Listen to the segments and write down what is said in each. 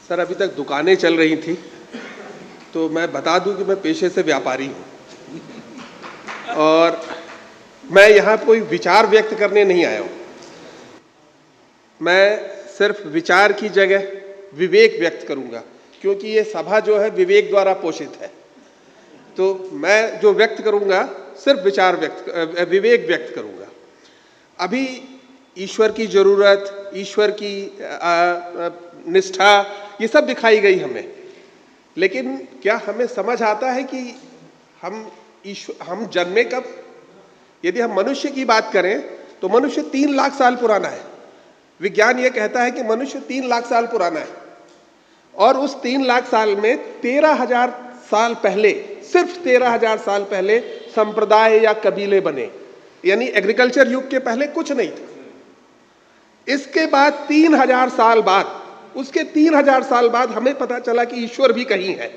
Sir अभी तक दुकानें चल रही थी, तो मैं बता दूं कि मैं पेशे से व्यापारी हूं और मैं यहाँ कोई विचार व्यक्त करने नहीं आया हूं। मैं सिर्फ विचार की जगह विवेक व्यक्त करूंगा, क्योंकि ये सभा जो है विवेक द्वारा पोषित है। तो मैं जो व्यक्त करूंगा सिर्फ विवेक व्यक्त करूंगा। अभी ईश्वर की जरूरत, ईश्वर की निष्ठा, ये सब दिखाई गई हमें, लेकिन क्या हमें समझ आता है कि हम जन्मे कब? यदि हम मनुष्य की बात करें तो मनुष्य 3 लाख साल पुराना है। विज्ञान यह कहता है कि मनुष्य 3 लाख साल पुराना है, और उस 3 लाख साल में 13,000 साल पहले, सिर्फ 13,000 साल पहले संप्रदाय या कबीले बने, यानी एग्रीकल्चर युग के पहले कुछ नहीं था। इसके बाद 3,000 साल बाद, उसके 3,000 साल बाद हमें पता चला कि ईश्वर भी कहीं है।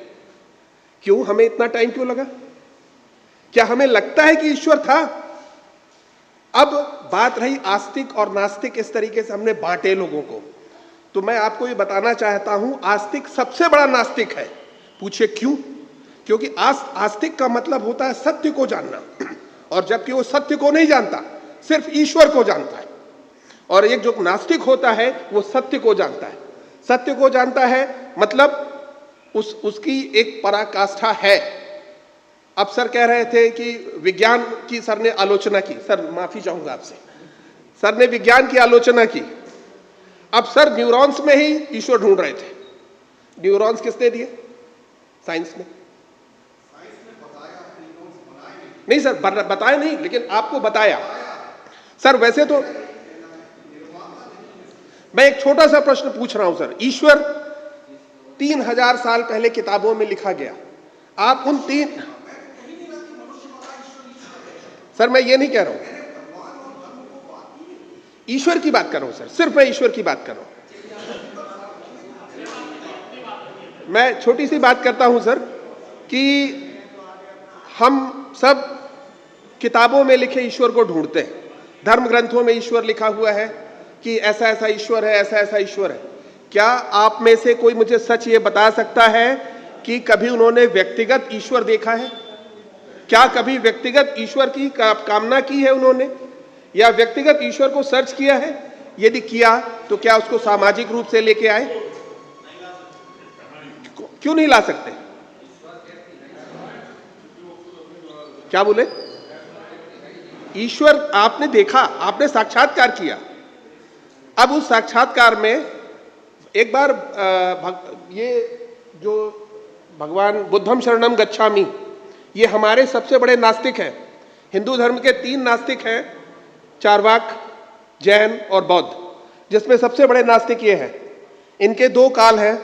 क्यों? हमें इतना टाइम क्यों लगा? क्या हमें लगता है कि ईश्वर था? अब बात रही आस्तिक और नास्तिक, इस तरीके से हमने बांटे लोगों को। तो मैं आपको ये बताना चाहता हूं, आस्तिक सबसे बड़ा नास्तिक है। पूछिए क्यों? क्योंकि आस्तिक का मतलब होता है सत्य को जानना, और जबकि वो सत्य को नहीं जानता, सिर्फ ईश्वर को जानता है। और एक जो नास्तिक होता है वो सत्य को जानता है। सत्य को जानता है मतलब उसकी एक पराकाष्ठा है। अब सर कह रहे थे कि विज्ञान की सर ने आलोचना की। सर माफी चाहूंगा आपसे, सर ने विज्ञान की आलोचना की। अब सर न्यूरॉन्स में ही ईश्वर ढूंढ रहे थे। न्यूरॉन्स किसने दिए? साइंस ने। नहीं सर, बताया नहीं, लेकिन आपको बताया। सर वैसे तो मैं एक छोटा सा प्रश्न पूछ रहा हूं सर। ईश्वर 3,000 साल पहले किताबों में लिखा गया। आप उन सर मैं ये नहीं कह रहा हूं, ईश्वर की बात कर रहा हूं सर, सिर्फ मैं ईश्वर की बात कर रहा हूं। मैं छोटी सी बात करता हूं सर कि हम सब किताबों में लिखे ईश्वर को ढूंढते हैं। धर्म ग्रंथों में ईश्वर लिखा हुआ है कि ऐसा ऐसा ईश्वर है, ऐसा ऐसा ईश्वर है। क्या आप में से कोई मुझे सच ये बता सकता है कि कभी उन्होंने व्यक्तिगत ईश्वर देखा है? क्या कभी व्यक्तिगत ईश्वर की कामना की है उन्होंने, या व्यक्तिगत ईश्वर को सर्च किया है? यदि किया तो क्या उसको सामाजिक रूप से लेके आए? क्यों नहीं ला सकते? क्या बोले? ईश्वर आपने देखा, आपने साक्षात्कार किया। अब उस साक्षात्कार में एक बार ये जो भगवान बुद्धम शरणम गच्छामि, ये हमारे सबसे बड़े नास्तिक हैं। हिंदू धर्म के 3 नास्तिक हैं, चार्वाक, जैन और बौद्ध, जिसमें सबसे बड़े नास्तिक ये हैं। इनके 2 काल हैं।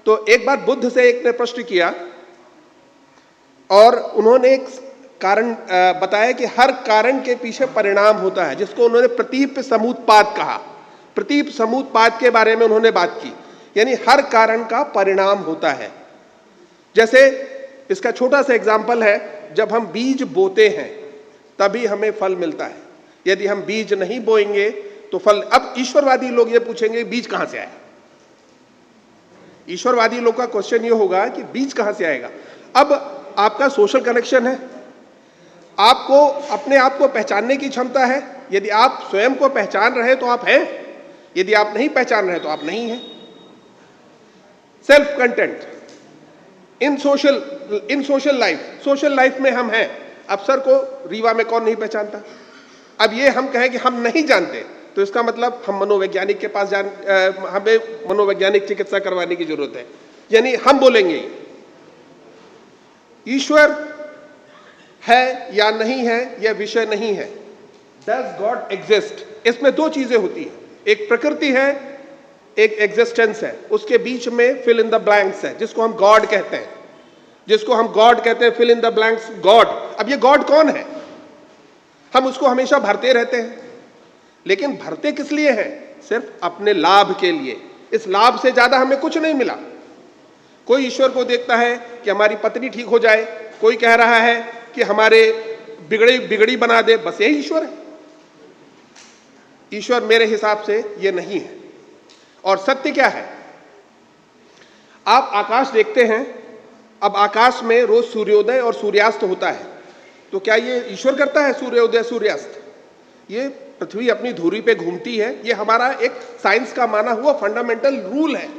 तो एक बार बुद्ध से एक ने प्रश्न किया और उन्होंने एक कारण बताया कि हर कारण के पीछे परिणाम होता है, जिसको उन्होंने प्रतीप समुत्पाद कहा। प्रतीप समुत्पाद के बारे में उन्होंने बात की, यानी हर कारण का परिणाम होता है। जैसे इसका छोटा सा एग्जाम्पल है, जब हम बीज बोते हैं तभी हमें फल मिलता है। यदि हम बीज नहीं बोएंगे तो फल। अब ईश्वरवादी लोग ये पूछेंगे बीज कहां से आया? ईश्वरवादी लोग का क्वेश्चन ये होगा कि बीज कहां से आएगा? अब आपका सोशल कनेक्शन है, आपको अपने आप को पहचानने की क्षमता है। यदि आप स्वयं को पहचान रहे तो आप हैं, यदि आप नहीं पहचान रहे तो आप नहीं हैं। Self content in social life में हम हैं। अब सर को रीवा में कौन नहीं पहचानता? अब ये हम कहें कि हम नहीं जानते, तो इसका मतलब हम मनोवैज्ञानिक के पास हमें मनोवैज्ञानिक चिकित्सा करवाने की जरूरत है। यानी हम बोलेंगे ईश्वर है या नहीं है, यह विषय नहीं है। Does God exist? इसमें 2 चीजें होती हैं, एक प्रकृति है, एक एग्जिस्टेंस है। उसके बीच में फिल इन द ब्लैंक्स है, जिसको हम गॉड कहते हैं। Fill in the blanks, god. अब ये गॉड कौन है? हम उसको हमेशा भरते रहते हैं, लेकिन भरते किस लिए हैं? सिर्फ अपने लाभ के लिए। इस लाभ से ज्यादा हमें कुछ नहीं मिला। कोई ईश्वर को देखता है कि हमारी पत्नी ठीक हो जाए, कोई कह रहा है कि हमारे बिगड़ी बना दे, बस यही ईश्वर है। ईश्वर मेरे हिसाब से ये नहीं है। और सत्य क्या है? आप आकाश देखते हैं, अब आकाश में रोज सूर्योदय और सूर्यास्त होता है, तो क्या ये ईश्वर करता है सूर्योदय सूर्यास्त? ये पृथ्वी अपनी धुरी पे घूमती है। ये हमारा एक साइंस का माना हुआ फंडामेंटल रूल है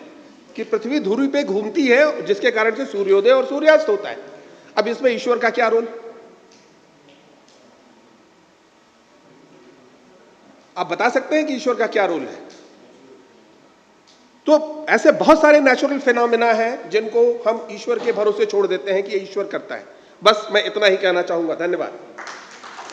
कि पृथ्वी धुरी पे घूमती है, जिसके कारण से सूर्योदय और सूर्यास्त होता है। अब इसमें ईश्वर का क्या रोल? आप बता सकते हैं कि ईश्वर का क्या रोल है? तो ऐसे बहुत सारे नेचुरल फिनोमेना हैं जिनको हम ईश्वर के भरोसे छोड़ देते हैं कि ये ईश्वर करता है। बस मैं इतना ही कहना चाहूंगा। धन्यवाद।